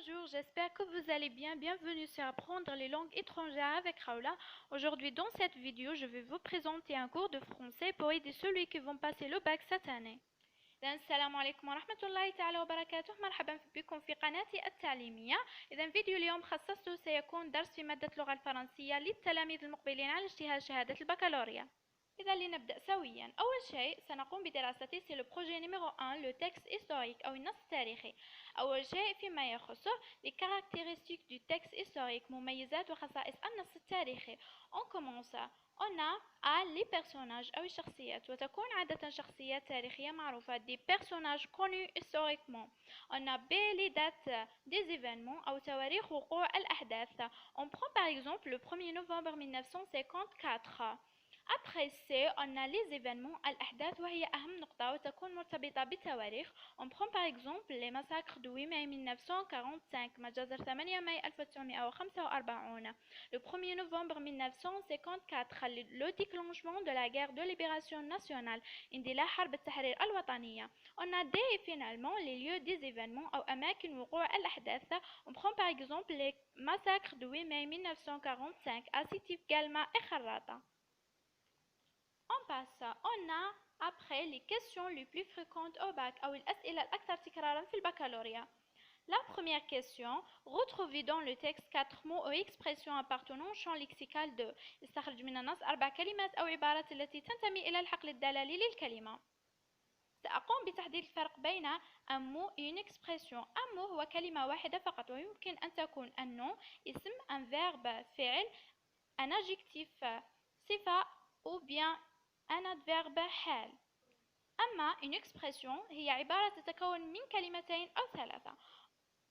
Bonjour, j'espère que vous allez bien. Bienvenue sur Apprendre les langues étrangères avec Raoula. Aujourd'hui, dans cette vidéo, je vais vous présenter un cours de français pour aider ceux qui vont passer le bac cette année. السلام عليكم ورحمة الله تعالى وبركاته. مرحبا بكم في قناتي التعليمية. إذا فيديو اليوم خصصته سيكون درس في مادة اللغة الفرنسية للتلاميذ المقبلين على اجتياز شهادة البكالوريا. إذا لنبدأ سويا. أول شيء سنقوم بدراسته سي لو بروجي نيميرو 1 لو تكست هيستوريك أو النص التاريخي. أول شيء فيما يخص les caractéristiques du texte historique مميزات وخصائص النص التاريخي. On commence. On a A les personnages أو الشخصيات وتكون عادة شخصيات تاريخية معروفة des personnages connus historiquement. On a B les dates des événements أو تواريخ وقوع الأحداث. On prend par exemple le 1er novembre 1954. Après C, on a les événements الأحداث وهي أهم نقطة وتكون مرتبطة بالتواريخ. On prend par exemple les massacres de 8 mai 1945 مجازر 8 ماي 1945. Le 1er novembre 1954 le déclenchement de la guerre de libération nationale اندلاع حرب التحرير الوطنية. On a D finalement les lieux des événements أو أماكن وقوع الأحداث. On prend par exemple les massacres de 8 mai 1945 à Sétif, Galma et Kharrata. On passe. On a après les questions les plus fréquentes au bac أو الأسئلة الأكثر تكرارا في البكالوريا. La première question, retrouvez dans le texte 4 mots ou expressions appartenant au champ lexical de استخرج من النص 4 كلمات أو عبارات التي تنتمي إلى الحقل الدلالي للكلمة. سأقوم بتحديد الفرق بين un mot et une expression. un mot هو كلمة واحدة فقط ويمكن أن تكون un nom اسم un verbe فعل un adjectif صفة ou bien un adverbe حال. أما une expression هي عبارة تتكون من كلمتين أو ثلاثة.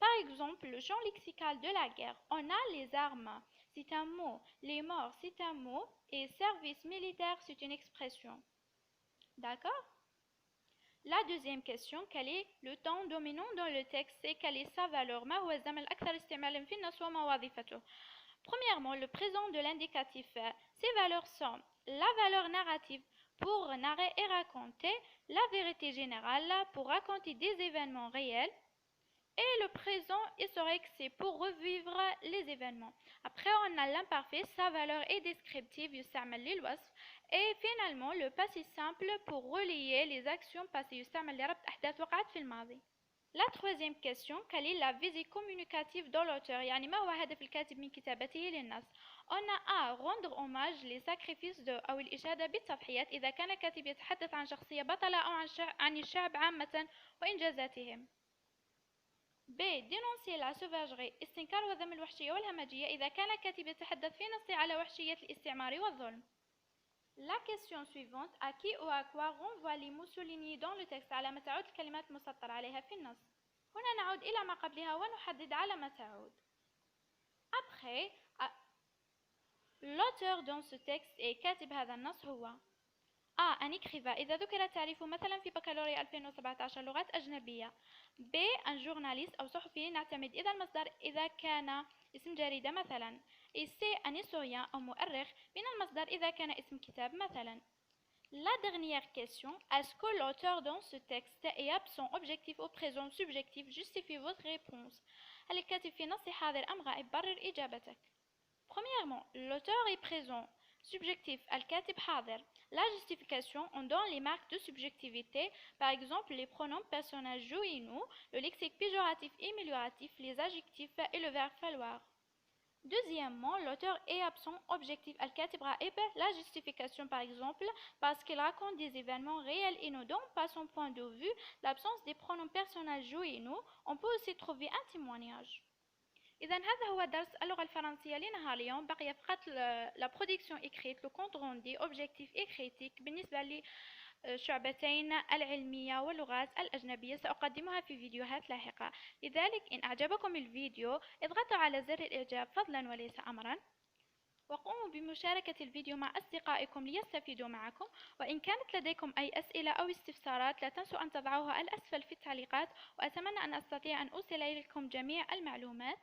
Par exemple, le champ lexical de la guerre. On a les armes, c'est un mot. Les morts, c'est un mot. Et service militaire, c'est une expression. D'accord? La deuxième question, quel est le temps dominant dans le texte et quelle est sa valeur? ما هو الزمن الأكثر استعمالا في النص وما وظيفته? Premièrement, le présent de l'indicatif. Ces valeurs sont la valeur narrative pour narrer et raconter, la vérité générale pour raconter des événements réels, et le présent historique, c'est pour revivre les événements. Après, on a l'imparfait, sa valeur est descriptive, يستعمل للوصف. Et finalement, le passé simple pour relier les actions passées, يستعمل لربط أحداث وقعت في الماضي. La troisième question, quelle est la visée communicative de l'auteur? يعني ما هو هدف الكاتب من كتابته للنص؟ On a A. Rendre hommage les sacrifices de أو الإشادة بالتضحيات إذا كان الكاتب يتحدث عن شخصية بطلة أو عن الشعب عامة وإنجازاتهم. B. Dénoncer la sauvagerie استنكار وذم الوحشية والهمجية إذا كان الكاتب يتحدث في نصه على وحشية الاستعمار والظلم. La question suivante, à qui ou à quoi renvoient les mots soulignés dans le texte على ما تعود الكلمات مسطر عليها في النص. هنا نعود إلى ما قبلها ونحدد على ما تعود. Après, l'auteur dans ce texte et كاتب هذا النص هو A. Un écrivain إذا ذكر تعريفه مثلا في بكالوريا 2017 لغات أجنبية. B. Un journaliste أو صحفي نعتمد إذا المصدر إذا كان اسم جريدة مثلا. Et C. Un historien أو مؤرخ من المصدر إذا كان اسم كتاب مثلا. La dernière question, est-ce que l'auteur dans ce texte est absent, objectif ou présent, subjectif? Justifiez votre réponse. هل الكاتب في نص حاضر أم غائب؟ برر إجابتك. Premièrement, l'auteur est présent. Subjectif, الكاتب حاضر. La justification, on donne les marques de subjectivité, par exemple les pronoms personnages je et nous, le lexique péjoratif et amélioratif, les adjectifs et le verbe falloir. Deuxièmement, l'auteur est absent, objectif, الكاتب غائب. La justification, par exemple, parce qu'il raconte des événements réels et ne donne pas son point de vue, l'absence des pronoms personnages je et nous, on peut aussi trouver un témoignage. إذا هذا هو درس اللغة الفرنسية لنهار اليوم. بقي فقط la production écrite, le compte rendu, objectif et critique بالنسبة للشعبتين العلمية واللغات الأجنبية سأقدمها في فيديوهات لاحقة. لذلك إن أعجبكم الفيديو اضغطوا على زر الإعجاب فضلا وليس أمرا وقوموا بمشاركة الفيديو مع أصدقائكم ليستفيدوا معكم. وإن كانت لديكم أي أسئلة أو استفسارات لا تنسوا أن تضعوها الأسفل في التعليقات وأتمنى أن أستطيع أن أوصل إليكم جميع المعلومات.